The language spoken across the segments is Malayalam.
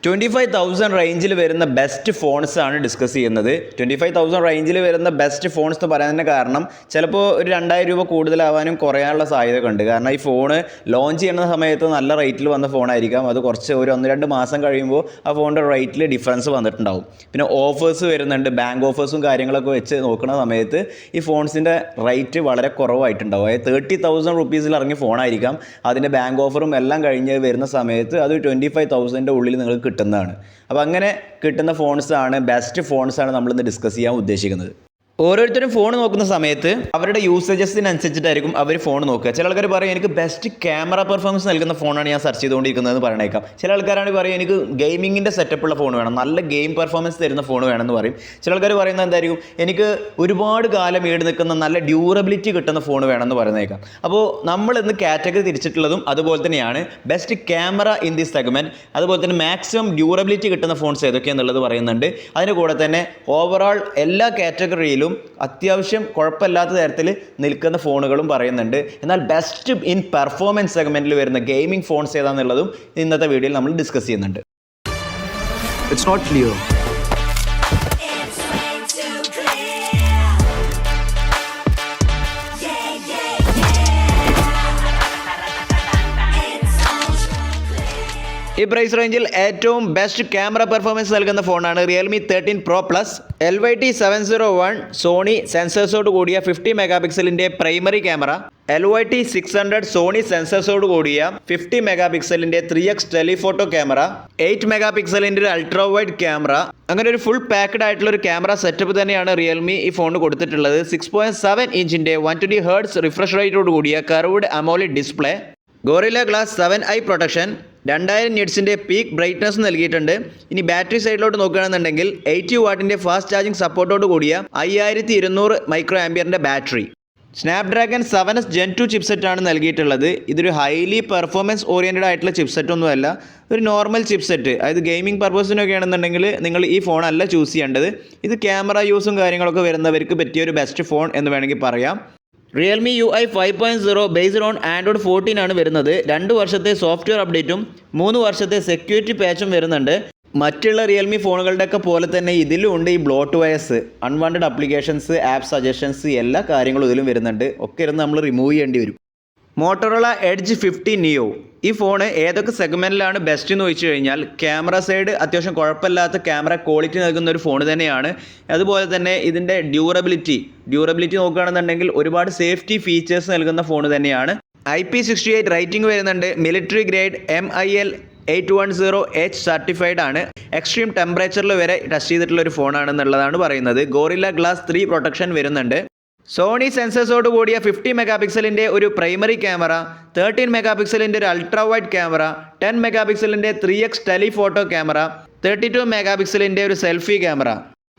25,000 റേഞ്ചിൽ വരുന്ന ബെസ്റ്റ് ഫോൺസ് ആണ് ഡിസ്കസ് ചെയ്യുന്നത്. 25,000 റേഞ്ചിൽ വരുന്ന ബെസ്റ്റ് ഫോൺസ് എന്ന് പറയാൻ കാരണം ചിലപ്പോൾ ഒരു 2,000 രൂപ കൂടുതലാവാനും കുറയാനുള്ള സാധ്യത ഉണ്ട്. കാരണം ഈ ഫോണ് ലോഞ്ച് ചെയ്യുന്ന സമയത്ത് നല്ല റേറ്റിൽ വന്ന ഫോണായിരിക്കാം. അത് കുറച്ച് ഒരു 1-2 മാസം കഴിയുമ്പോൾ ആ ഫോണിൻ്റെ റേറ്റിൽ ഡിഫറൻസ് വന്നിട്ടുണ്ടാവും. പിന്നെ ഓഫേഴ്സ് വരുന്നുണ്ട്, ബാങ്ക് ഓഫേഴ്സും കാര്യങ്ങളൊക്കെ വെച്ച് നോക്കുന്ന സമയത്ത് ഈ ഫോൺസിൻ്റെ റേറ്റ് വളരെ കുറവായിട്ടുണ്ടാവും. അതായത് 30,000 റുപ്പീസിൽ ഇറങ്ങിയ ഫോണായിരിക്കാം. അതിൻ്റെ ബാങ്ക് ഓഫറും എല്ലാം കഴിഞ്ഞ് വരുന്ന സമയത്ത് അത് 25,000 ഉള്ളിൽ നിങ്ങൾക്ക് കിട്ടുന്നതാണ്. അപ്പോൾ അങ്ങനെ കിട്ടുന്ന ഫോൺസാണ് ബെസ്റ്റ് ഫോൺസാണ് നമ്മളിന്ന് ഡിസ്കസ് ചെയ്യാൻ ഉദ്ദേശിക്കുന്നത്. ഓരോരുത്തരും ഫോൺ നോക്കുന്ന സമയത്ത് അവരുടെ യൂസേജസിനനുസരിച്ചിട്ടായിരിക്കും അവർ ഫോൺ നോക്കുക. ചില ആൾക്കാർ പറയും എനിക്ക് ബെസ്റ്റ് ക്യാമറ പെർഫോമൻസ് നൽകുന്ന ഫോണാണ് ഞാൻ സെർച്ച് ചെയ്തുകൊണ്ടിരിക്കുന്നതെന്ന് പറയണേക്കാം. ചില ആൾക്കാരാണ് പറയും എനിക്ക് ഗെയിമിങ്ങിൻ്റെ സെറ്റപ്പുള്ള ഫോൺ വേണം, നല്ല ഗെയിം പെർഫോമൻസ് തരുന്ന ഫോൺ വേണമെന്ന് പറയും. ചില ആൾക്കാർ പറയുന്നത് എന്തായിരിക്കും എനിക്ക് ഒരുപാട് കാലം ഈട് നിൽക്കുന്ന നല്ല ഡ്യൂറബിലിറ്റി കിട്ടുന്ന ഫോൺ വേണമെന്ന് പറയുന്നേക്കാം. അപ്പോൾ നമ്മൾ ഇന്ന് കാറ്റഗറി തിരിച്ചിട്ടുള്ളതും അതുപോലെ തന്നെയാണ് best camera in the segment, അതുപോലെ തന്നെ മാക്സിമം ഡ്യൂറബിലിറ്റി കിട്ടുന്ന ഫോൺസ് ഏതൊക്കെയാണെന്നുള്ളത് പറയുന്നുണ്ട്. അതിൻ്റെ കൂടെ തന്നെ ഓവറോൾ എല്ലാ കാറ്റഗറിയിലും അത്യാവശ്യം കുഴപ്പമില്ലാത്ത തരത്തിൽ നിൽക്കുന്ന ഫോണുകളും പറയുന്നുണ്ട്. എന്നാൽ ബെസ്റ്റ് ഇൻ പെർഫോമൻസ് സെഗ്മെന്റിൽ വരുന്ന ഗെയിമിംഗ് ഫോൺസ് ഏതാണെന്നുള്ളതും ഇന്നത്തെ വീഡിയോയിൽ നമ്മൾ ഡിസ്കസ് ചെയ്യുന്നുണ്ട്. It's not clear. ഈ പ്രൈസ് റേഞ്ചിൽ ഏറ്റവും ബെസ്റ്റ് ക്യാമറ പെർഫോമൻസ് നൽകുന്ന ഫോണാണ് Realme 13 Pro Plus. LYT 701 Sony സെൻസേഴ്സോട് കൂടിയ 50 മെഗാ പിക്സലിൻ്റെ പ്രൈമറി ക്യാമറ, LYT 600 സോണി സെൻസേഴ്സോട് കൂടിയ 50 മെഗാ പിക്സലിൻ്റെ 3x ടെലിഫോട്ടോ ക്യാമറ, 8 മെഗാ പിക്സലിൻ്റെ ഒരു അൾട്രാ വൈഡ് ക്യാമറ, അങ്ങനെ ഒരു ഫുൾ പാക്ഡ് ആയിട്ടുള്ള ഒരു ക്യാമറ സെറ്റപ്പ് തന്നെയാണ് റിയൽമി ഈ ഫോണിന് കൊടുത്തിട്ടുള്ളത്. 6.7 ഇഞ്ചിൻ്റെ 120 ഹെർട്സ് റിഫ്രഷ് റേറ്റോട് കൂടിയ curved AMOLED display, Gorilla glass 7i protection, 2000 നിറ്റ്സിൻ്റെ പീക്ക് ബ്രൈറ്റ്നസ് നൽകിയിട്ടുണ്ട്. ഇനി ബാറ്ററി സൈഡിലോട്ട് നോക്കുകയാണെന്നുണ്ടെങ്കിൽ 80 വാട്ടിൻ്റെ ഫാസ്റ്റ് ചാർജിങ് സപ്പോർട്ടോട് കൂടിയ 5200 മൈക്രോ ആംപിയറിൻ്റെ ബാറ്ററി, സ്നാപ്ഡ്രാഗൺ 7s Gen 2 ചിപ്സെറ്റാണ് നൽകിയിട്ടുള്ളത്. ഇതൊരു ഹൈലി പെർഫോമൻസ് ഓറിയൻറ്റഡ് ആയിട്ടുള്ള ചിപ്സെറ്റൊന്നുമല്ല, ഒരു നോർമൽ ചിപ്സെറ്റ്. അതായത് ഗെയിമിംഗ് പർപ്പസിനൊക്കെ ആണെന്നുണ്ടെങ്കിൽ നിങ്ങൾ ഈ ഫോൺ അല്ല ചൂസ് ചെയ്യേണ്ടത്. ഇത് ക്യാമറ യൂസും കാര്യങ്ങളൊക്കെ വരുന്നവർക്ക് പറ്റിയ ഒരു ബെസ്റ്റ് ഫോൺ എന്ന് വേണമെങ്കിൽ പറയാം. Realme UI 5.0 based on Android 14 ആണ് വരുന്നത്. 2 വർഷത്തെ സോഫ്റ്റ്വെയർ അപ്ഡേറ്റും 3 വർഷത്തെ സെക്യൂരിറ്റി പാച്ചും വരുന്നുണ്ട്. മറ്റുള്ള റിയൽമി ഫോണുകളുടെയൊക്കെ പോലെ തന്നെ ഇതിലും ഉണ്ട് ഈ bloatwares, unwanted applications, app suggestions, എല്ലാ കാര്യങ്ങളും ഇതിലും വരുന്നുണ്ട്. ഒക്കെ ഇരുന്ന് നമ്മൾ റിമൂവ് ചെയ്യേണ്ടി വരും. മോട്ടോറോള എഡ്ജ് 50 നിയോ ഈ ഫോണ് ഏതൊക്കെ സെഗ്മെൻറ്റിലാണ് ബെസ്റ്റ് എന്ന് ചോദിച്ചു കഴിഞ്ഞാൽ ക്യാമറ സൈഡ് അത്യാവശ്യം കുഴപ്പമില്ലാത്ത ക്യാമറ ക്വാളിറ്റി നൽകുന്ന ഒരു ഫോൺ തന്നെയാണ്. അതുപോലെ തന്നെ ഇതിൻ്റെ ഡ്യൂറബിലിറ്റി നോക്കുകയാണെന്നുണ്ടെങ്കിൽ ഒരുപാട് സേഫ്റ്റി ഫീച്ചേഴ്സ് നൽകുന്ന ഫോൺ തന്നെയാണ്. IP68 റേറ്റിംഗ് വരുന്നുണ്ട്. Military grade MIL 810H certified ആണ്. എക്സ്ട്രീം ടെമ്പറേച്ചറിൽ വരെ ടെസ്റ്റ് ചെയ്തിട്ടുള്ള ഒരു ഫോണാണെന്നുള്ളതാണ് പറയുന്നത്. ഗോറില്ല ഗ്ലാസ് 3 പ്രൊട്ടക്ഷൻ വരുന്നുണ്ട്. സോണി സെൻസേഴ്സോട് കൂടിയ 50 മെഗാ പിക്സലിൻ്റെ ഒരു പ്രൈമറി ക്യാമറ, 13 മെഗാ പിക്സലിൻ്റെ ഒരു അൾട്രാ വൈഡ് ക്യാമറ, 10 മെഗാ പിക്സലിൻ്റെ 3x ടെലിഫോട്ടോ ക്യാമറ, 32 മെഗാ പിക്സലിൻ്റെ ഒരു സെൽഫി ക്യാമറ.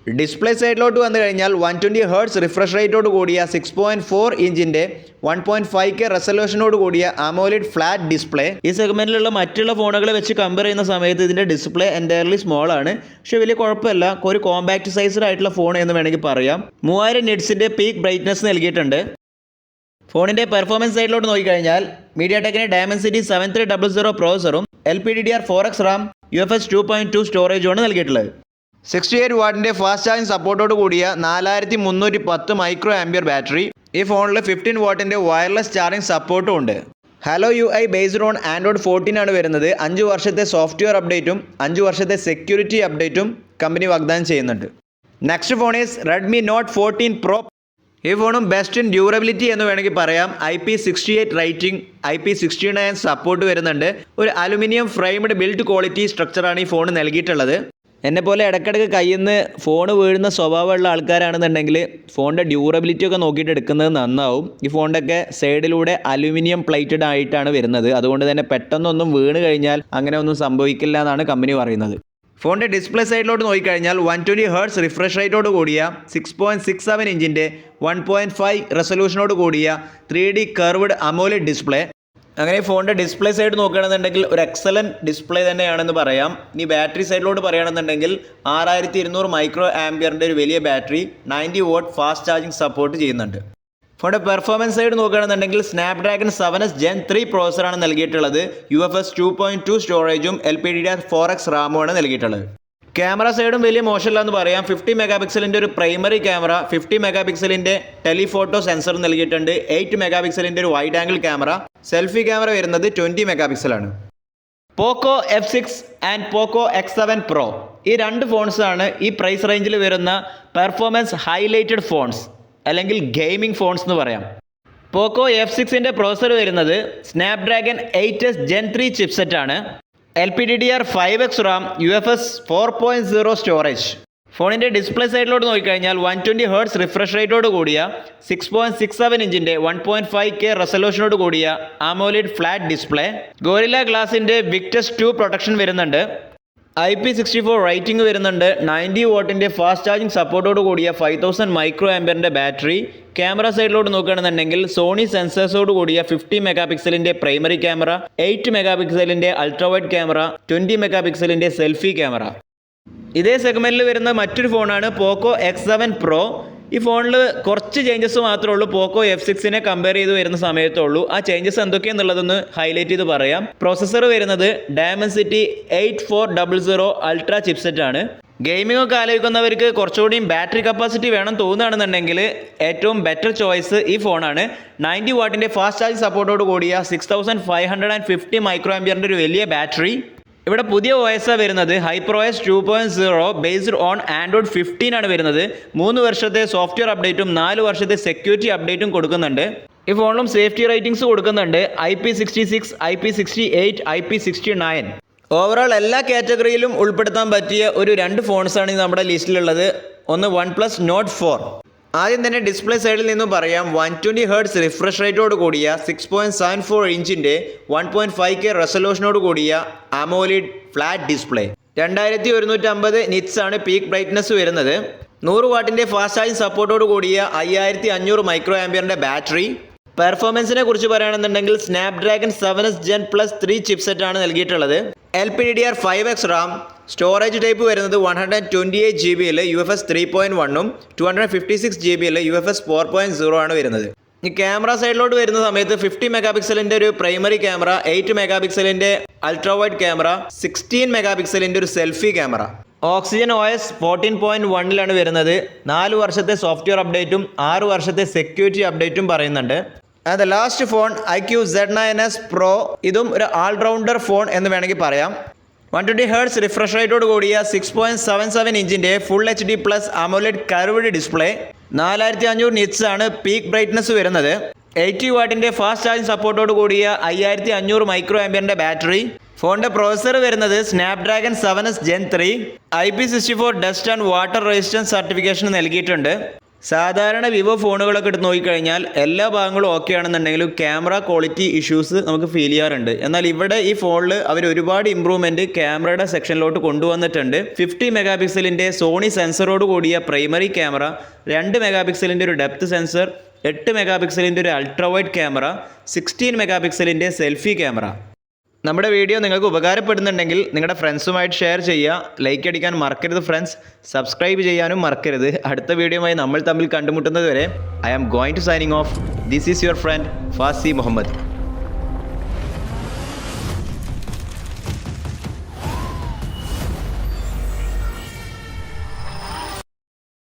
ഡിസ്പ്ലേ സൈഡിലോട്ട് വന്നു കഴിഞ്ഞാൽ 120 ഹെർട്സ് റിഫ്രഷ് റേറ്റോട് കൂടിയ 6.4 ഇഞ്ചിൻ്റെ 1.5K റെസൊല്യൂഷനോട് കൂടിയ അമോലെഡ് ഫ്ലാറ്റ് ഡിസ്പ്ലേ. ഈ സെഗ്മെൻറ്റിലുള്ള മറ്റുള്ള ഫോണുകളെ വെച്ച് കമ്പയർ ചെയ്യുന്ന സമയത്ത് ഇതിൻ്റെ ഡിസ്പ്ലേ എൻറ്റയർലി സ്മോൾ ആണ്. പക്ഷേ വലിയ കുഴപ്പമില്ല, ഒരു കോമ്പാക്ട് സൈസ്ഡ് ആയിട്ടുള്ള ഫോൺ എന്ന് വേണമെങ്കിൽ പറയാം. 3000 നിറ്റ്സിൻ്റെ പീക്ക് ബ്രൈറ്റ്നസ് നൽകിയിട്ടുണ്ട്. ഫോണിൻ്റെ പെർഫോമൻസ് സൈഡിലോട്ട് നോക്കിക്കഴിഞ്ഞാൽ മീഡിയാടെക്കിൻ്റെ ഡയമൻസിറ്റി 7300 പ്രോസറും LPDDR4X റാം UFS 2.2 സ്റ്റോറേജുമാണ് നൽകിയിട്ടുള്ളത്. 68 വാട്ടിൻ്റെ ഫാസ്റ്റ് ചാർജിങ് സപ്പോർട്ടോട് കൂടിയ 4310 മൈക്രോ ആംപിയർ ബാറ്ററി. ഈ ഫോണിൽ 15 വാട്ടിൻ്റെ വയർലെസ് ചാർജിങ് സപ്പോർട്ടും ഉണ്ട്. Hello UI based on Android 14 ആണ് വരുന്നത്. 5 വർഷത്തെ സോഫ്റ്റ്വെയർ അപ്ഡേറ്റും 5 വർഷത്തെ സെക്യൂരിറ്റി അപ്ഡേറ്റും കമ്പനി വാഗ്ദാനം ചെയ്യുന്നുണ്ട്. Next phone is Redmi note 14 Pro. ഈ ഫോണും ബെസ്റ്റ് ഇൻ ഡ്യൂറബിലിറ്റി എന്ന് വേണമെങ്കിൽ പറയാം. IP68 റേറ്റിംഗ്, IP69 സപ്പോർട്ട് വരുന്നുണ്ട്. ഒരു അലുമിനിയം ഫ്രെയിംഡ് ബിൽഡ് ക്വാളിറ്റി സ്ട്രക്ചറാണ് ഈ ഫോൺ നൽകിയിട്ടുള്ളത്. എന്നെപ്പോലെ ഇടയ്ക്കിടയ്ക്ക് കയ്യിൽ നിന്ന് ഫോൺ വീഴുന്ന സ്വഭാവമുള്ള ആൾക്കാരാണെന്നുണ്ടെങ്കിൽ ഫോണിൻ്റെ ഡ്യൂറബിലിറ്റി ഒക്കെ നോക്കിയിട്ട് എടുക്കുന്നത് നന്നാവും. ഈ ഫോണിൻ്റെ ഒക്കെ സൈഡിലൂടെ അലുമിനിയം പ്ലേറ്റഡ് ആയിട്ടാണ് വരുന്നത്. അതുകൊണ്ട് തന്നെ പെട്ടെന്നൊന്നും വീണ് കഴിഞ്ഞാൽ അങ്ങനെ ഒന്നും സംഭവിക്കില്ല എന്നാണ് കമ്പനി പറയുന്നത്. ഫോണിൻ്റെ ഡിസ്പ്ലേ സൈഡിലോട്ട് നോക്കിക്കഴിഞ്ഞാൽ 120 ഹെർട്സ് റിഫ്രഷ് റേറ്റോട് കൂടിയ 6.67 ഇഞ്ചിൻ്റെ 1.5 റെസൊല്യൂഷനോട് കൂടിയ 3D കർവ്ഡ് അമോലെഡ് ഡിസ്പ്ലേ. അങ്ങനെ ഫോണിൻ്റെ ഡിസ്പ്ലേ സൈഡ് നോക്കുകയാണെന്നുണ്ടെങ്കിൽ ഒരു എക്സലൻറ്റ് ഡിസ്പ്ലേ തന്നെയാണെന്ന് പറയാം. ഇനി ബാറ്ററി സൈഡിലോട്ട് പറയുകയാണെന്നുണ്ടെങ്കിൽ 6200 മൈക്രോ ആംപിയറിൻ്റെ ഒരു വലിയ battery, 90 what fast charging support ചെയ്യുന്നുണ്ട്. ഫോണിൻ്റെ പെർഫോമൻസ് സൈഡ് നോക്കുകയാണെന്നുണ്ടെങ്കിൽ സ്നാപ്ഡ്രാഗൺ 7S Gen 3 പ്രോസറാണ് നൽകിയിട്ടുള്ളത്. UFS 2.2 സ്റ്റോറേജും LPDDR4X റാമുമാണ് നൽകിയിട്ടുള്ളത്. ക്യാമറ സൈഡും വലിയ മോശമില്ല എന്ന് പറയാം. 50 മെഗാ പിക്സലിൻ്റെ ഒരു പ്രൈമറി ക്യാമറ, 50 മെഗാ പിക്സലിൻ്റെ ടെലിഫോട്ടോ സെൻസർ നൽകിയിട്ടുണ്ട്. 8 മെഗാ പിക്സലിൻ്റെ ഒരു wide angle camera, selfie camera വരുന്നത് 20 മെഗാ പിക്സലാണ്. Poco F6 and Poco X7 Pro ഈ രണ്ട് ഫോൺസാണ് ഈ പ്രൈസ് റേഞ്ചിൽ വരുന്ന പെർഫോമൻസ് ഹൈലൈറ്റഡ് ഫോൺസ്, അല്ലെങ്കിൽ ഗെയിമിംഗ് ഫോൺസ് എന്ന് പറയാം. പോക്കോ F6ൻ്റെ പ്രോസസ്സർ വരുന്നത് സ്നാപ്ഡ്രാഗൺ 8S Gen 3 ചിപ്സെറ്റ് ആണ്. LPDDR5X RAM, UFS 4.0 storage. ഫോണിൻ്റെ ഡിസ്പ്ലേ സൈഡിലോട്ട് നോക്കിക്കഴിഞ്ഞാൽ 120 Hz റിഫ്രഷ് റേറ്റോട് കൂടിയ 6.67 ഇഞ്ചിൻ്റെ 1.5K റെസൊല്യൂഷനോട് കൂടിയ AMOLED ഫ്ലാറ്റ് ഡിസ്പ്ലേ, ഗോറില്ല ഗ്ലാസിൻ്റെ Victus 2 പ്രൊട്ടക്ഷൻ വരുന്നുണ്ട്. IP64 റേറ്റിംഗ് വരുന്നുണ്ട്. 90 വാട്ടിൻ്റെ ഫാസ്റ്റ് ചാർജിങ് സപ്പോർട്ടോട് കൂടിയ 5000 മൈക്രോ ആംപിയറിൻ്റെ ബാറ്ററി. ക്യാമറ സൈഡിലോട്ട് നോക്കുകയാണെന്നുണ്ടെങ്കിൽ സോണി സെൻസേഴ്സോട് കൂടിയ 50 മെഗാ പിക്സലിൻ്റെ പ്രൈമറി ക്യാമറ, 8 മെഗാ പിക്സലിൻ്റെ അൾട്രാ വൈഡ് ക്യാമറ, 20 മെഗാ പിക്സലിൻ്റെ സെൽഫി ക്യാമറ. ഇതേ സെഗ്മെൻറ്റിൽ വരുന്ന മറ്റൊരു ഫോണാണ് പോക്കോ X7 Pro. ഈ ഫോണിൽ കുറച്ച് ചേഞ്ചസ് മാത്രമേ ഉള്ളൂ പോക്കോ F6നെ കമ്പയർ ചെയ്ത് വരുന്ന സമയത്തുള്ളൂ. ആ ചേഞ്ചസ് എന്തൊക്കെയാണെന്നുള്ളതൊന്ന് ഹൈലൈറ്റ് ചെയ്ത് പറയാം. പ്രോസസ്സർ വരുന്നത് Dimensity 8400 അൾട്രാ ചിപ്സെറ്റ് ആണ്. ഗെയിമിംഗ് ഒക്കെ ആലോചിക്കുന്നവർക്ക് കുറച്ചുകൂടിയും ബാറ്ററി കപ്പാസിറ്റി വേണം തോന്നുകയാണെന്നുണ്ടെങ്കിൽ ഏറ്റവും ബെറ്റർ ചോയ്സ് ഈ ഫോണാണ്. 90 വാട്ടിൻ്റെ ഫാസ്റ്റ് ചാർജ് സപ്പോർട്ടോട് കൂടിയ 6550 മൈക്രോ ആംപിയറിൻ്റെ ഒരു വലിയ ബാറ്ററി. ഇവിടെ പുതിയ OS വരുന്നത് HyperOS 2.0 ബേസ്ഡ് ഓൺ Android 15 ആണ് വരുന്നത്. 3 വർഷത്തെ സോഫ്റ്റ്വെയർ അപ്ഡേറ്റും 4 വർഷത്തെ സെക്യൂരിറ്റി അപ്ഡേറ്റും കൊടുക്കുന്നുണ്ട്. ഈ ഫോണിലും സേഫ്റ്റി റേറ്റിംഗ്സ് കൊടുക്കുന്നുണ്ട്. IP66, IP68, IP69. ഓവറോൾ എല്ലാ കാറ്റഗറിയിലും ഉൾപ്പെടുത്താൻ പറ്റിയ ഒരു 2 ഫോൺസാണ് നമ്മുടെ ലിസ്റ്റിലുള്ളത്. ഒന്ന് OnePlus Nord 4. ആദ്യം തന്നെ ഡിസ്പ്ലേ സൈഡിൽ നിന്നും പറയാം. 120 Hz റിഫ്രഷ് റേറ്റോട് കൂടിയ 6.74 ഇഞ്ചിൻ്റെ 1.5K റെസൊല്യൂഷനോട് കൂടിയ AMOLED ഫ്ലാറ്റ് ഡിസ്പ്ലേ. 2150 നിറ്റ്സ് ആണ് പീക്ക് ബ്രൈറ്റ്നസ് വരുന്നത്. 100 വാട്ടിൻ്റെ ഫാസ്റ്റ് ചാർജിങ് സപ്പോർട്ടോട് കൂടിയ 5500 മൈക്രോ ആംപിയറിൻ്റെ ബാറ്ററി. പെർഫോമൻസിനെ കുറിച്ച് പറയുകയാണെന്നുണ്ടെങ്കിൽ സ്നാപ്ഡ്രാഗൺ 7S Gen 3 ചിപ്സെറ്റ് ആണ് നൽകിയിട്ടുള്ളത്. LPDDR5X റാം, സ്റ്റോറേജ് ടൈപ്പ് വരുന്നത് 128 GB UFS 3.1ഉം 256 GB UFS 4.0 ആണ് വരുന്നത്. ഈ ക്യാമറ സൈഡിലോട്ട് വരുന്ന സമയത്ത് 50 മെഗാ പിക്സലിൻ്റെ ഒരു പ്രൈമറി ക്യാമറ, 8 മെഗാ പിക്സലിൻ്റെ അൾട്രാ വൈഡ് ക്യാമറ, 16 മെഗാ പിക്സലിൻ്റെ ഒരു സെൽഫി ക്യാമറ. Oxygen OS 14.1ലാണ് വരുന്നത്. 4 വർഷത്തെ സോഫ്റ്റ്വെയർ അപ്ഡേറ്റും 6 വർഷത്തെ സെക്യൂരിറ്റി അപ്ഡേറ്റും പറയുന്നുണ്ട്. And the last phone IQ Z9s Pro. ഇതും ഒരു ഓൾറൗണ്ടർ ഫോൺ എന്ന് വേണമെങ്കിൽ പറയാം. 120 Hz റിഫ്രഷ് റേറ്റോട് കൂടിയ 6.77 ഇഞ്ചിൻ്റെ full HD+ AMOLED curved display. 4500 nits ആണ് പീക്ക് ബ്രൈറ്റ്നസ് വരുന്നത്. 80 വാട്ടിൻ്റെ ഫാസ്റ്റ് ചാർജിങ് സപ്പോർട്ടോട് കൂടിയ 5500 മൈക്രോ ആംപിയറിൻ്റെ ബാറ്ററി. ഫോണിൻ്റെ പ്രോസസ്സർ വരുന്നത് Snapdragon 7S Gen 3. IP64 dust and water resistance certification നൽകിയിട്ടുണ്ട്. സാധാരണ വിവോ ഫോണുകളൊക്കെ എടുത്ത് നോക്കിക്കഴിഞ്ഞാൽ എല്ലാ ഭാഗങ്ങളും ഓക്കെ ആണെന്നുണ്ടെങ്കിലും ക്യാമറ ക്വാളിറ്റി ഇഷ്യൂസ് നമുക്ക് ഫീൽ ചെയ്യാറുണ്ട്. എന്നാൽ ഇവിടെ ഈ ഫോണിൽ അവർ ഒരുപാട് ഇമ്പ്രൂവ്മെൻറ്റ് ക്യാമറയുടെ സെക്ഷനിലോട്ട് കൊണ്ടുവന്നിട്ടുണ്ട്. 50 മെഗാ പിക്സലിൻ്റെ സോണി സെൻസറോട് കൂടിയ പ്രൈമറി ക്യാമറ, 2 മെഗാ പിക്സലിൻ്റെ ഒരു ഡെപ്ത് സെൻസർ, 8 മെഗാ പിക്സലിൻ്റെ ഒരു അൾട്രാ വൈഡ് ക്യാമറ, 16 മെഗാ പിക്സലിൻ്റെ സെൽഫി ക്യാമറ. നമ്മുടെ വീഡിയോ നിങ്ങൾക്ക് ഉപകാരപ്പെടുന്നുണ്ടെങ്കിൽ നിങ്ങളുടെ ഫ്രണ്ട്സുമായിട്ട് ഷെയർ ചെയ്യുക. ലൈക്ക് അടിക്കാൻ മറക്കരുത് ഫ്രണ്ട്സ്. സബ്സ്ക്രൈബ് ചെയ്യാനും മറക്കരുത്. അടുത്ത വീഡിയോയുമായി നമ്മൾ തമ്മിൽ കണ്ടുമുട്ടുന്നത് വരെ I am going to signing off. This is your friend Fasi Muhammad.